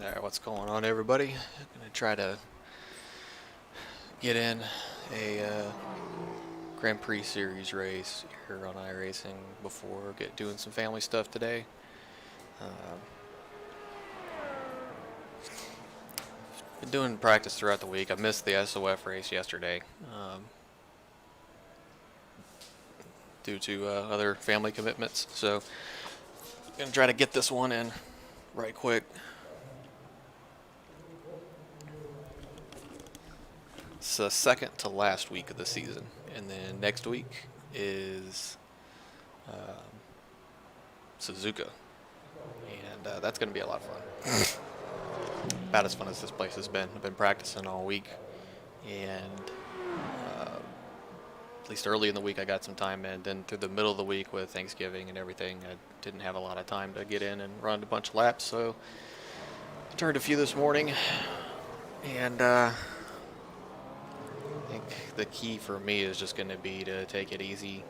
Alright, what's going on, everybody? I'm gonna try to get in a Grand Prix series race here on iRacing before doing some family stuff today. Been doing practice throughout the week. I missed the SOF race yesterday due to other family commitments, so I'm gonna try to get this one in right quick. It's the second to last week of the season, and then next week is Suzuka, and that's going to be a lot of fun. About as fun as this place has been. I've been practicing all week, and at least early in the week I got some time in. Then through the middle of the week with Thanksgiving and everything, I didn't have a lot of time to get in and run a bunch of laps, so I turned a few this morning, and I think the key for me is just going to be to take it easy.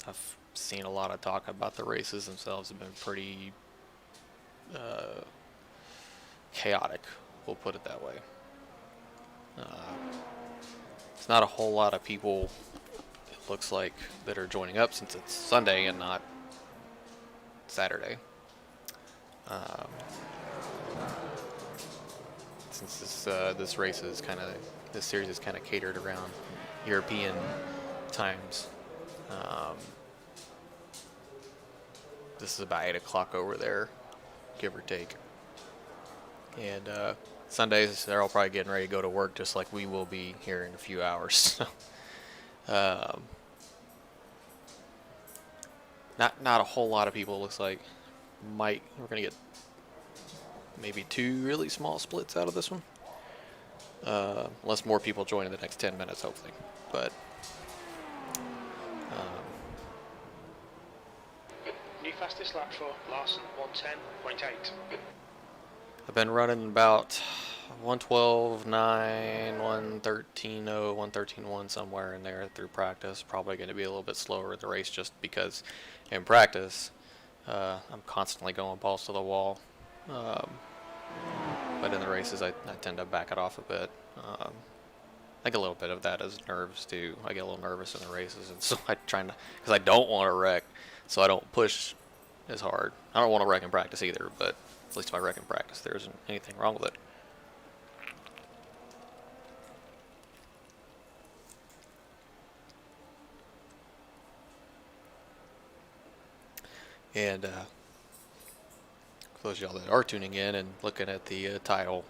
I've seen a lot of talk about the races themselves have been pretty chaotic, we'll put it that way. It's not a whole lot of people, it looks like, that are joining up since it's Sunday and not Saturday. Since this race is this series is kind of catered around European times. This is about 8 o'clock over there, give or take. And Sundays, they're all probably getting ready to go to work, just like we will be here in a few hours. Not a whole lot of people, looks like. We're gonna get maybe 2 really small splits out of this one. Unless more people join in the next 10 minutes, hopefully. But new fastest lap for Larson, 110.8. I've been running about 112.9, 113.0, 113.1, somewhere in there through practice. Probably going to be a little bit slower in the race just because in practice I'm constantly going balls to the wall. But in the races I tend to back it off a bit. I think a little bit of that is nerves too. I get a little nervous in the races, and so because I don't want to wreck, so I don't push as hard. I don't want to wreck in practice either, but at least if I wreck in practice, there isn't anything wrong with it. And for those of y'all that are tuning in and looking at the title,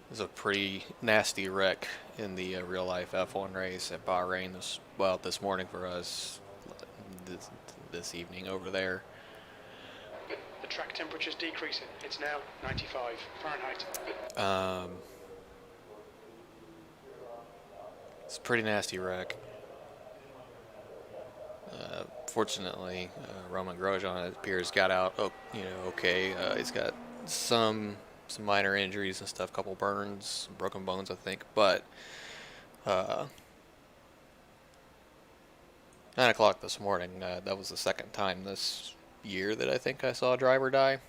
there's a pretty nasty wreck in the real life F1 race at Bahrain this morning for us, this evening over there. The track temperature's decreasing. It's now 95 Fahrenheit. It's a pretty nasty wreck. Fortunately, Romain Grosjean, it appears, got out okay. He's got some minor injuries and stuff, couple burns, broken bones, I think, but 9 o'clock this morning, that was the second time this year that I think I saw a driver die,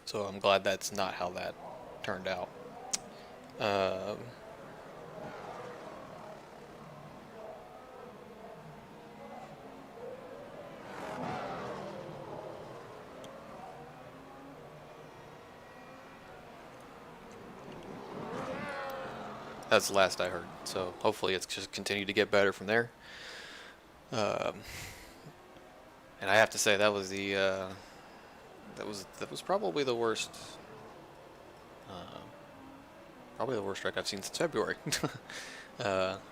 so I'm glad that's not how that turned out. That's the last I heard, so hopefully it's just continued to get better from there. And I have to say that was that was probably the worst, wreck I've seen since February. But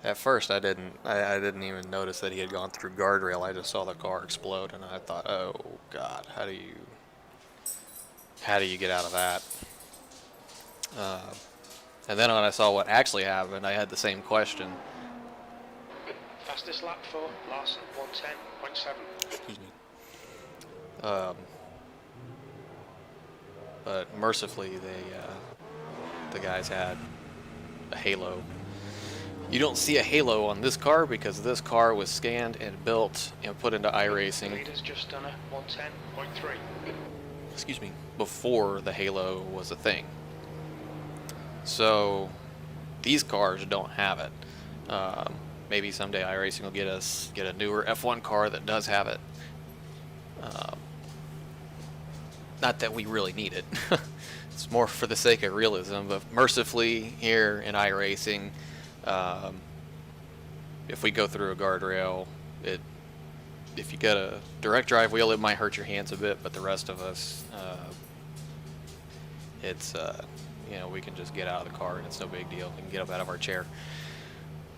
at first I didn't even notice that he had gone through guardrail. I just saw the car explode, and I thought, oh God, how do you get out of that? And then when I saw what actually happened, I had the same question. Fastest lap for Larson, 110.7. Excuse me. But mercifully, the guys had a halo You don't see a halo on this car because this car was scanned and built and put into iRacing. Leader's just done a 110.3. Excuse me, before the halo was a thing. So these cars don't have it. Maybe someday iRacing will get a newer F1 car that does have it. Not that we really need it. It's more for the sake of realism, but mercifully here in iRacing, if we go through a guardrail, if you get a direct drive wheel, it might hurt your hands a bit, but the rest of us, it's we can just get out of the car and it's no big deal. We can get up out of our chair.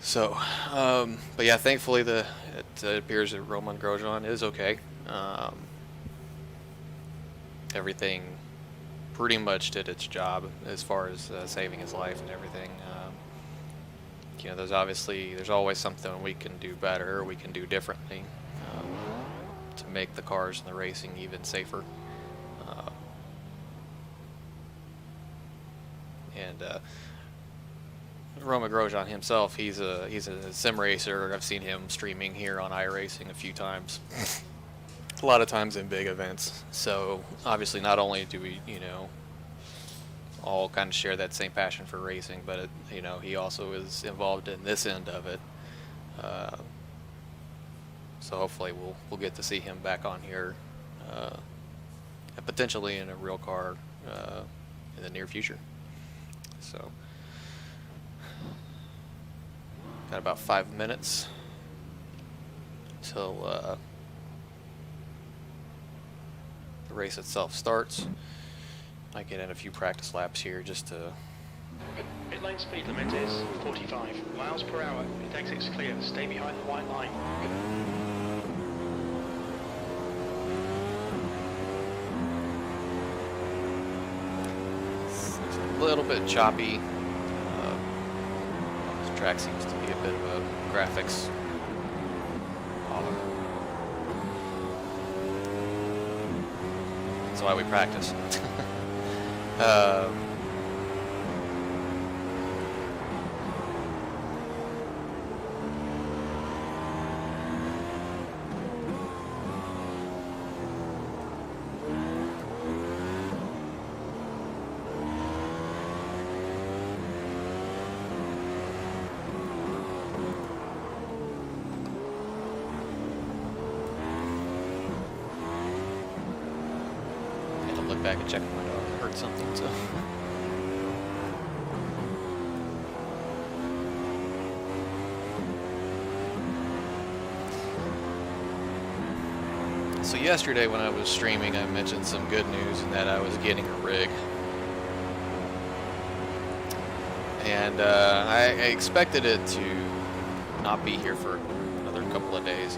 So, but yeah, thankfully it appears that Romain Grosjean is okay. Everything pretty much did its job as far as saving his life and everything. There's always something we can do better, or we can do differently to make the cars and the racing even safer. Romain Grosjean himself, he's a sim racer. I've seen him streaming here on iRacing a few times. A lot of times in big events. So obviously not only do we, all kind of share that same passion for racing, but he also is involved in this end of it. So hopefully we'll get to see him back on here, and potentially in a real car in the near future. So got about 5 minutes till the race itself starts. Might get in a few practice laps here just to... Pit lane speed limit is 45 miles per hour. Pit exit's clear. Stay behind the white line. It's a little bit choppy. This track seems to be a bit of a graphics problem. That's why we practice. Look back and check if my dog heard something, so. So yesterday when I was streaming, I mentioned some good news in that I was getting a rig. And I expected it to not be here for another couple of days.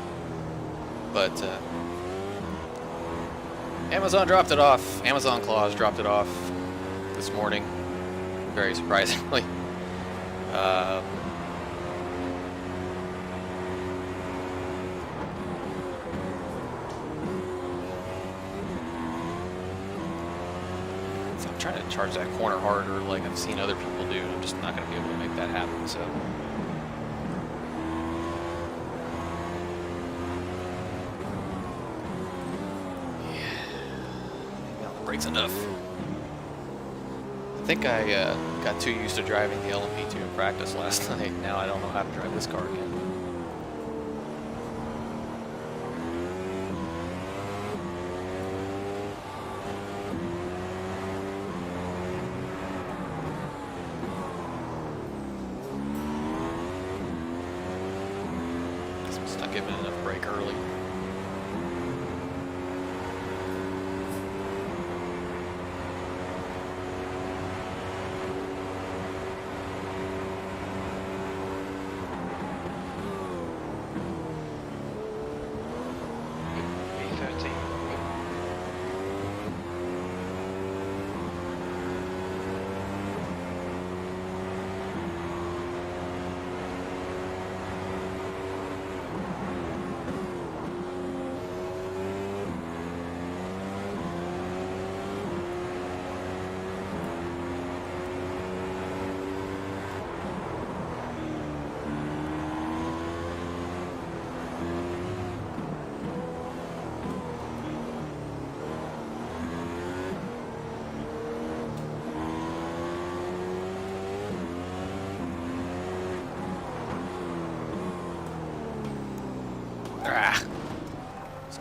But Amazon dropped it off. Amazon Claus dropped it off this morning, very surprisingly. So I'm trying to charge that corner harder like I've seen other people do. I'm just not going to be able to make that happen, so. Brakes enough. I think I got too used to driving the LMP2 in practice last night. Now I don't know how to drive this car again. Just not giving enough brake early.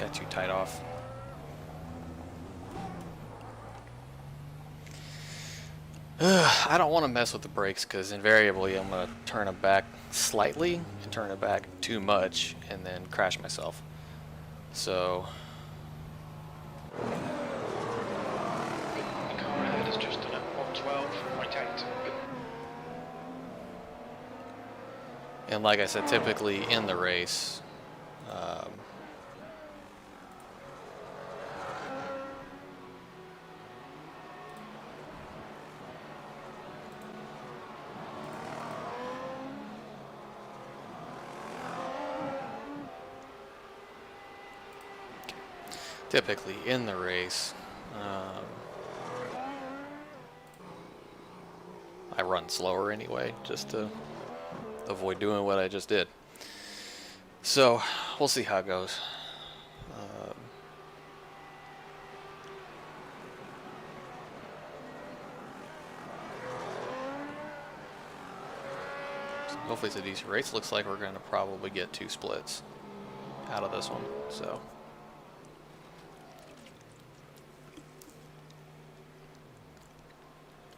got too tight off. I don't want to mess with the brakes because invariably I'm going to turn them back slightly and turn it back too much and then crash myself. So The car ahead has just done a 112.8. and like I said, typically in the race, I run slower anyway, just to avoid doing what I just did. So we'll see how it goes. Hopefully it's a decent race. Looks like we're going to probably get 2 splits out of this one. So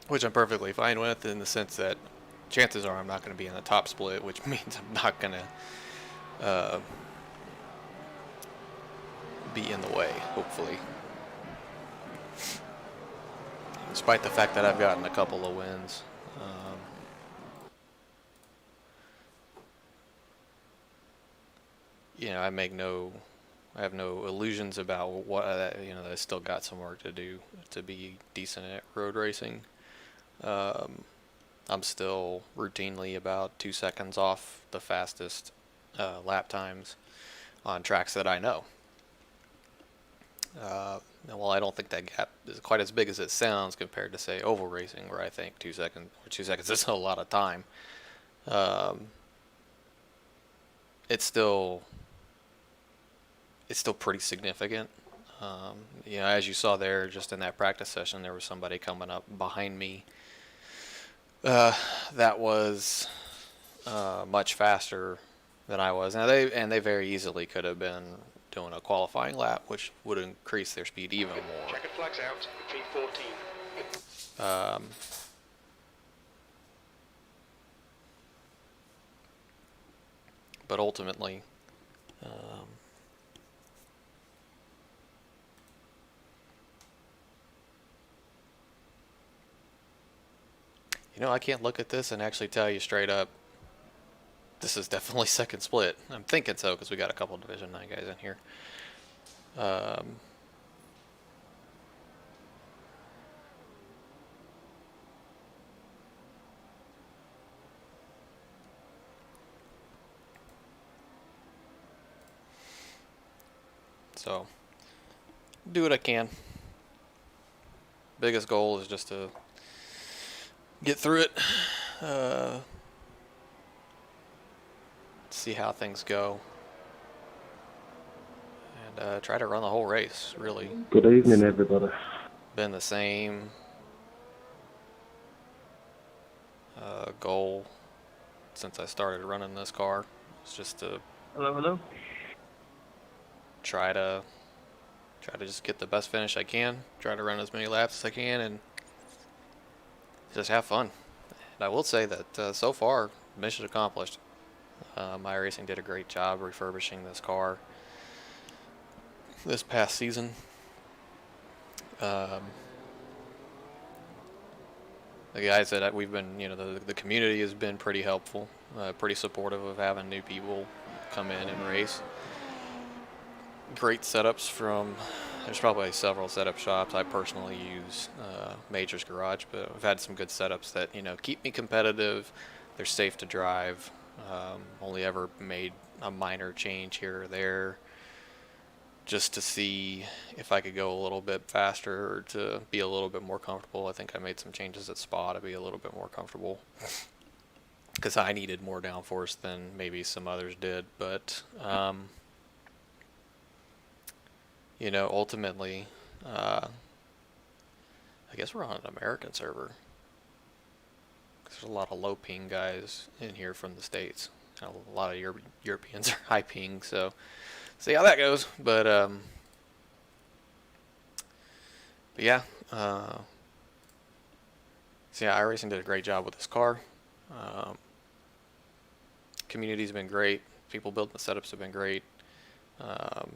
which I'm perfectly fine with, in the sense that chances are I'm not going to be in the top split, which means I'm not going to be in the way, hopefully. Despite the fact that I've gotten a couple of wins. You know, I have no illusions about what, you know, that I still got some work to do to be decent at road racing. I'm still routinely about 2 seconds off the fastest lap times on tracks that I know. And while I don't think that gap is quite as big as it sounds compared to, say, oval racing, where I think 2 seconds is a lot of time, it's still pretty significant. You know, as you saw there, just in that practice session, there was somebody coming up behind me that was much faster than I was. Now they very easily could have been doing a qualifying lap, which would increase their speed even more. Checkered flags out, P14. But ultimately, you know, I can't look at this and actually tell you straight up, this is definitely second split. I'm thinking so, because we got a couple Division 9 guys in here. So, do what I can. Biggest goal is just to get through it, see how things go, and try to run the whole race, really. Good evening, everybody. Been the same goal since I started running this car. It's just to Hello. try to just get the best finish I can, try to run as many laps as I can, and just have fun. And I will say that so far, mission accomplished. iRacing did a great job refurbishing this car this past season. The guys that we've been, you know, the community has been pretty helpful, pretty supportive of having new people come in and race. Great setups from, there's probably several setup shops. I personally use Major's Garage, but I've had some good setups that, you know, keep me competitive. They're safe to drive. Only ever made a minor change here or there just to see if I could go a little bit faster or to be a little bit more comfortable. I think I made some changes at Spa to be a little bit more comfortable because I needed more downforce than maybe some others did. But you know, ultimately, I guess we're on an American server. There's a lot of low ping guys in here from the States. A lot of Europeans are high ping, so see how that goes. But yeah, so yeah, iRacing did a great job with this car. Um, Community's been great. People building the setups have been great. Um,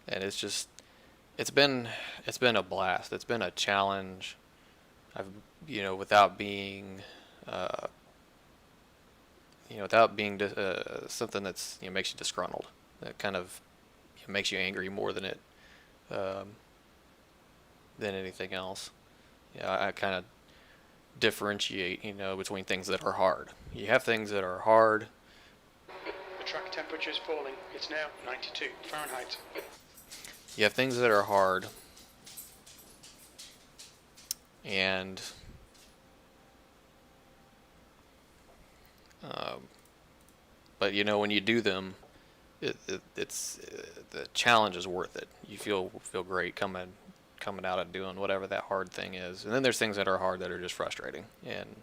and it's been a blast. It's been a challenge. I've without being uh, something that's makes you disgruntled. That kind of makes you angry more um, than anything else. Yeah, I kind of differentiate between things that are hard. You have things that are hard. The track temperature is falling. It's now 92 Fahrenheit. You have things that are hard, and um, but when you do them, it's the challenge is worth it. You feel great coming out and doing whatever that hard thing is. And then there's things that are hard that are just frustrating. And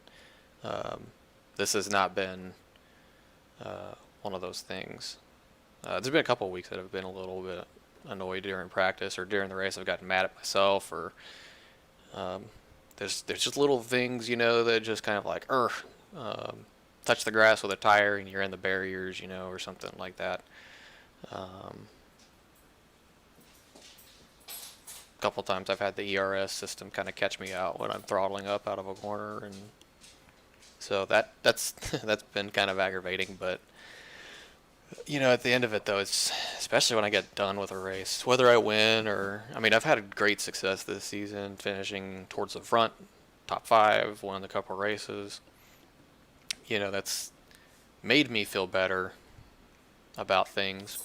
this has not been one of those things. There's been a couple of weeks that have been a little bit annoyed during practice or during the race. I've gotten mad at myself, or there's just little things that just kind of like touch the grass with a tire and you're in the barriers, or something like that. A couple times I've had the ERS system kind of catch me out when I'm throttling up out of a corner, and so that's that's been kind of aggravating. But at the end of it though, it's especially when I get done with a race, whether I win or I've had great success this season, finishing towards the front, top 5, won a couple races. That's made me feel better about things.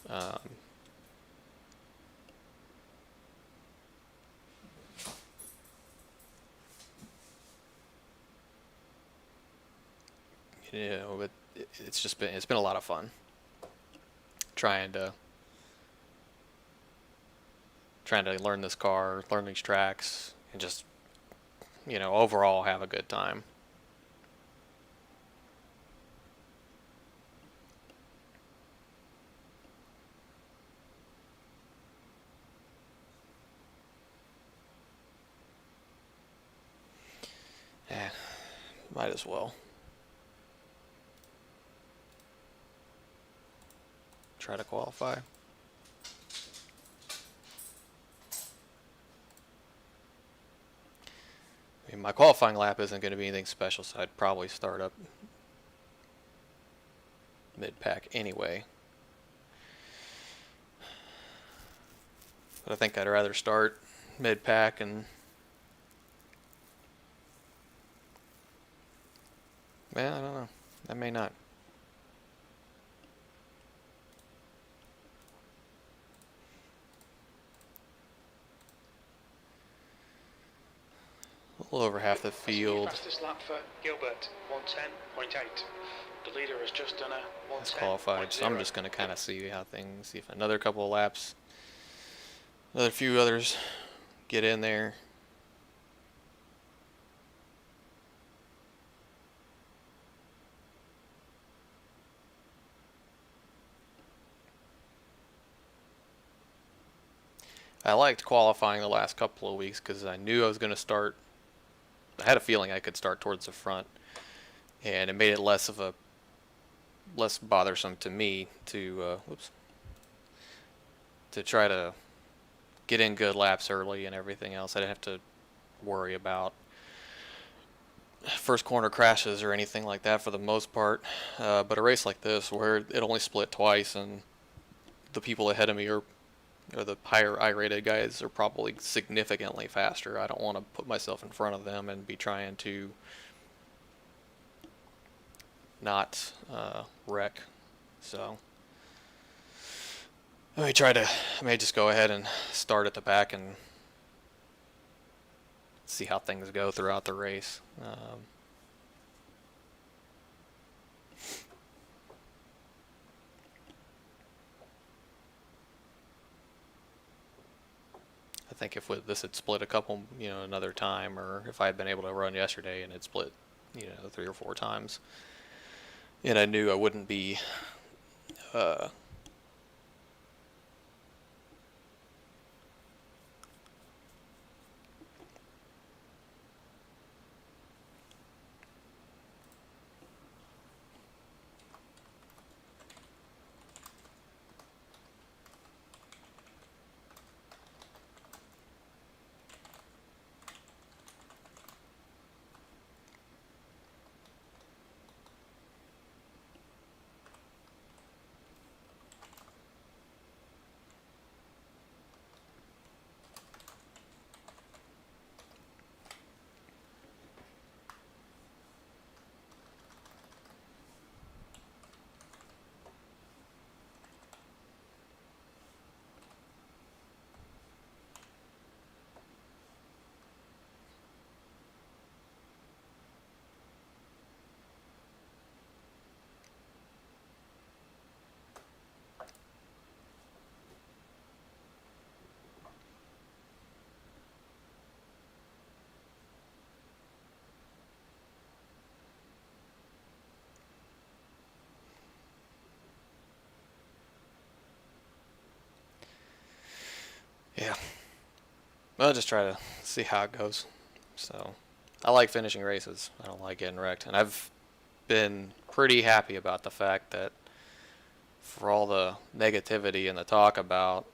Um, but it's been a lot of fun trying to learn this car, learn these tracks, and just overall have a good time. Yeah, might as well try to qualify. My qualifying lap isn't going to be anything special, so I'd probably start up mid-pack anyway. But I think I'd rather start mid-pack and I don't know. I may not. A little over half the field. Fastest lap for Gilbert, 110.8. The leader has just done a 110.0. That's qualified, so I'm just going to kind of see how things, see if another couple of laps, another few others get in there. I liked qualifying the last couple of weeks because I knew I was going to start. I had a feeling I could start towards the front, and it made it less bothersome to me to try to get in good laps early and everything else. I didn't have to worry about first corner crashes or anything like that for the most part. But a race like this, where it only split twice, and the people ahead of me or the higher I-rated guys are probably significantly faster. I don't want to put myself in front of them and be trying to not wreck. So I may just go ahead and start at the back and see how things go throughout the race. I think if this had split a couple, another time, or if I had been able to run yesterday and it split, 3 or 4 times, and I knew I wouldn't be Uh, yeah. I'll just try to see how it goes. So, I like finishing races. I don't like getting wrecked. And I've been pretty happy about the fact that for all the negativity and the talk about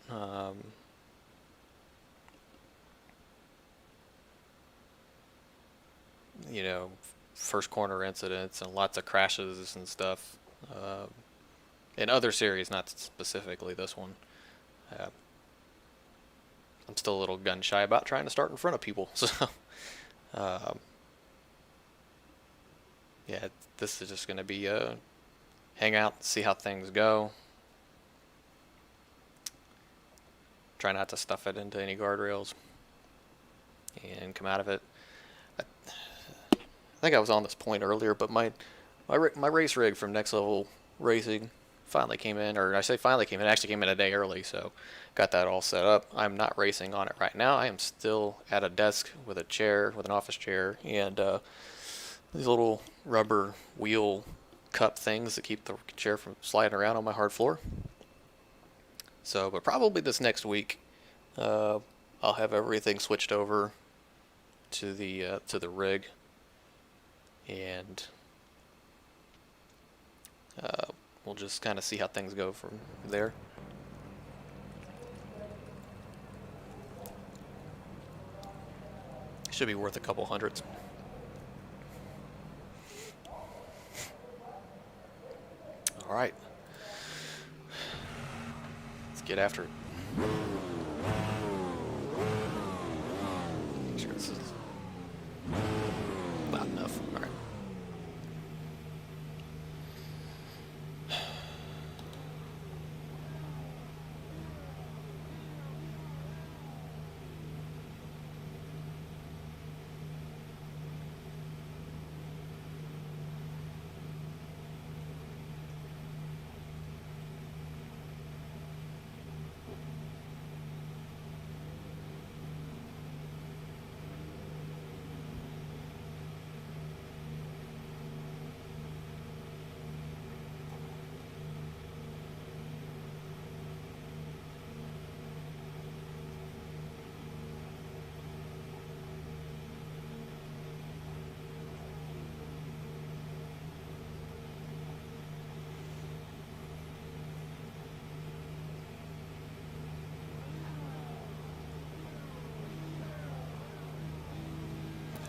you know, first corner incidents and lots of crashes and stuff in other series, not specifically this one. Uh, I'm still a little gun shy about trying to start in front of people. So, um, yeah, this is just going to be hang out, see how things go. Try not to stuff it into any guardrails and come out of it. I think I was on this point earlier, but my race rig from Next Level Racing finally came in, or I say finally came in, it actually came in a day early, so got that all set up. I'm not racing on it right now. I am still at a desk with a chair, with an office chair, and these little rubber wheel cup things that keep the chair from sliding around on my hard floor. So, but probably this next week, I'll have everything switched over to the rig, and we'll just kind of see how things go from there. Should be worth a couple hundreds. All right, let's get after it. Make sure this is not enough. All right.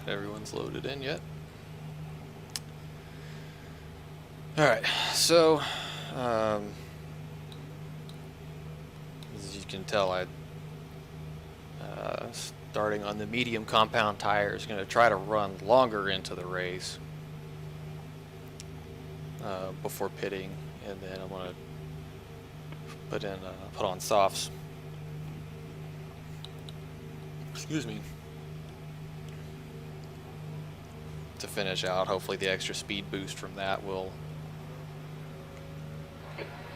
Everyone's loaded in yet? Alright, so as you can tell, I starting on the medium compound tire is going to try to run longer into the race before pitting, and then I'm going to put on softs. Excuse me. To finish out, hopefully the extra speed boost from that will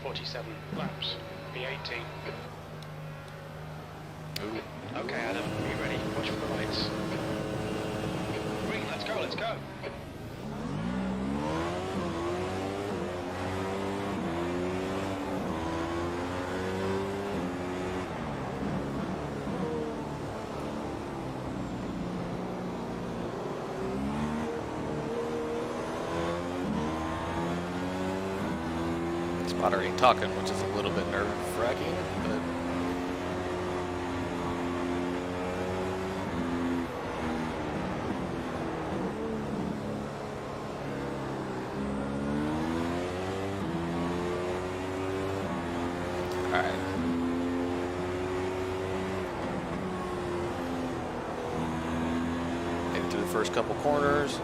47 laps, B18. Ooh. Okay, Adam, are you ready? Watch for the lights. Green, let's go, let's go. Moderate talking, which is a little bit nerve-wracking, but all right. Made it through the first couple corners.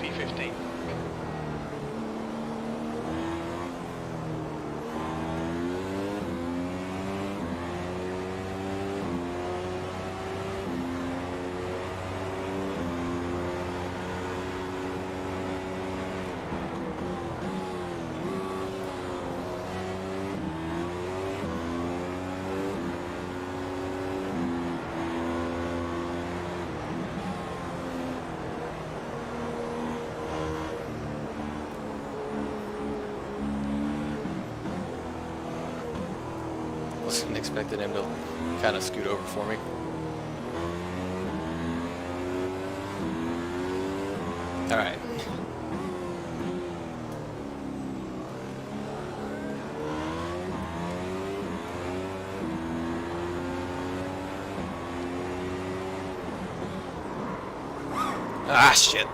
P15. Wasn't expecting him to kind of scoot over for me. All right. Ah, shit.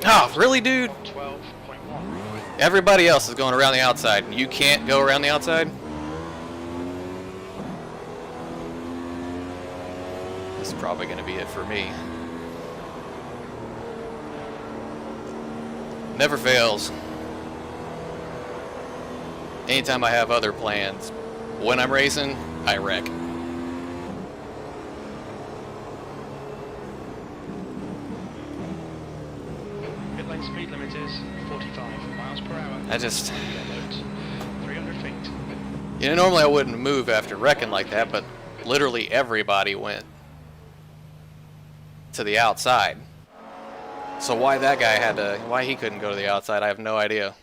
Oh, really, dude? 12.1. Everybody else is going around the outside, and you can't go around the outside? This is probably going to be it for me. Never fails. Anytime I have other plans, when I'm racing, I wreck. Pit lane speed limit is 45 miles per hour. I just... 300 feet. You know, normally I wouldn't move after wrecking like that, but literally everybody went to the outside. So why that guy had to... Why he couldn't go to the outside, I have no idea.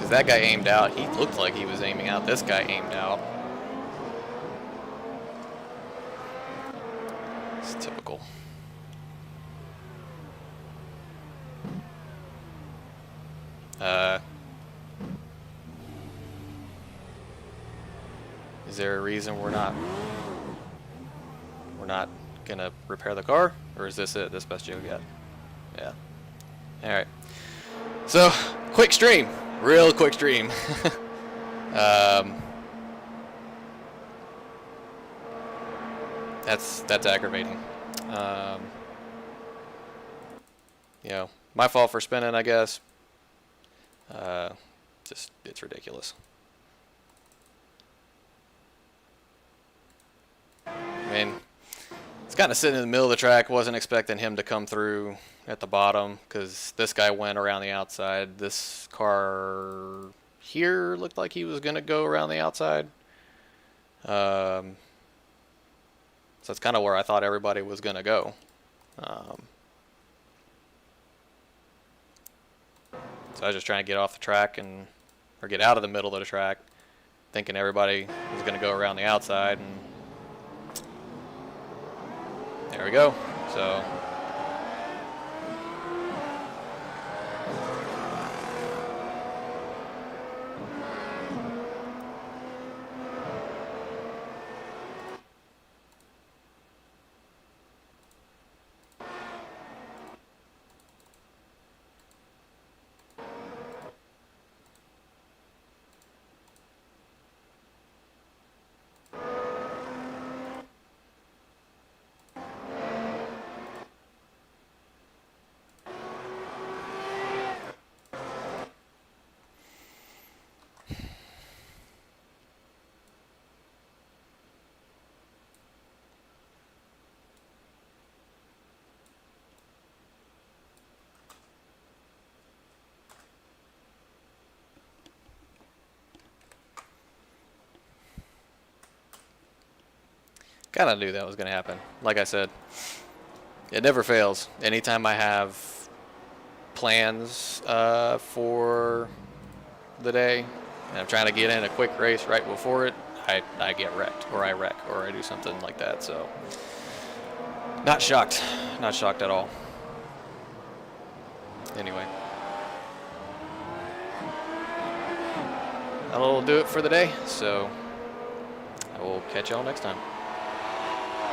That guy aimed out. He looked like he was aiming out. This guy aimed out. It's typical. Is there a reason we're not gonna repair the car, or is this it? This best you got? Yeah. All right. So quick stream. Real quick stream. That's aggravating. You know, my fault for spinning, I guess. Just, it's ridiculous. I mean, it's kind of sitting in the middle of the track. Wasn't expecting him to come through at the bottom because this guy went around the outside. This car here looked like he was going to go around the outside. So that's kind of where I thought everybody was going to go. So I was just trying to get off the track or get out of the middle of the track, thinking everybody was going to go around the outside, and there we go. So Kind of knew that was going to happen. Like I said, it never fails. Anytime I have plans for the day, and I'm trying to get in a quick race right before it, I get wrecked, or I wreck, or I do something like that. So, not shocked. Not shocked at all. Anyway. That'll do it for the day, so I will catch y'all next time.